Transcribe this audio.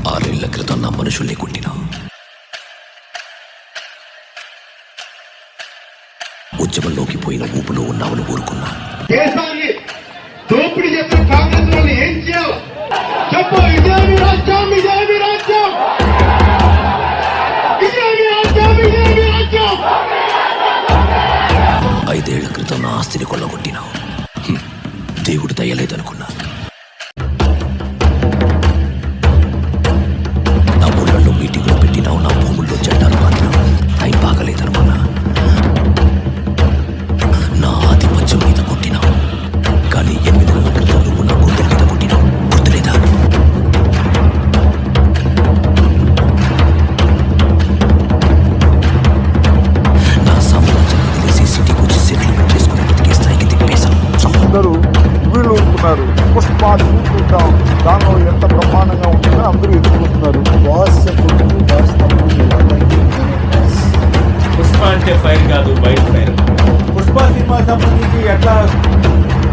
6 ఏళ్ల క్రితం నా మనుషుల్ని కొట్టినా. ఉద్యమంలోకి పోయిన ఊపులో ఉన్నామని ఊరుకున్నా. దేశాన్ని దోపిడీ చేసిన కాంగ్రెస్ వాళ్ళు ఏం చేయాలి చెప్పు. ఇదేమి రాజ్యం, ఇదేమి రాజ్యం, ఇదేమి రాజ్యం, ఇదేమి రాజ్యం. 5 ఏళ్ల క్రితం నా ఆస్తిని కొల్లగొట్టినా. దేవుడు దయలేదనుకున్నా. నా ఊళ్ళల్లో మీటింగ్లో పెట్టినావు, నా భూముల్లో జెండాలు మాత్రం టైం బాగలేదనుకున్నా. నా ఆధిపత్యం మీద కొట్టినావు, కానీ 8 నెలల క్రితం నువ్వు నా గుండెల మీద కొట్టినావు, గుర్తులేదా? నా సామ్రాజ్యం వదిలేసి సిటీకి వచ్చి సెటిల్మెంట్ చేసుకుని బతికే స్థాయికి తిప్పేశాం. అందరూ వీళ్ళు ఊరుకున్నారు. పుష్ప చూద్దాం దానిలో ఎంత బ్రహ్మాండంగా ఉంటుందో అందరూ ఎదుర్కొంటున్నారు. పుష్ప అంటే ఫైర్ కాదు, బయట ఫైర్. పుష్ప సినిమా సంబంధించి ఎట్లా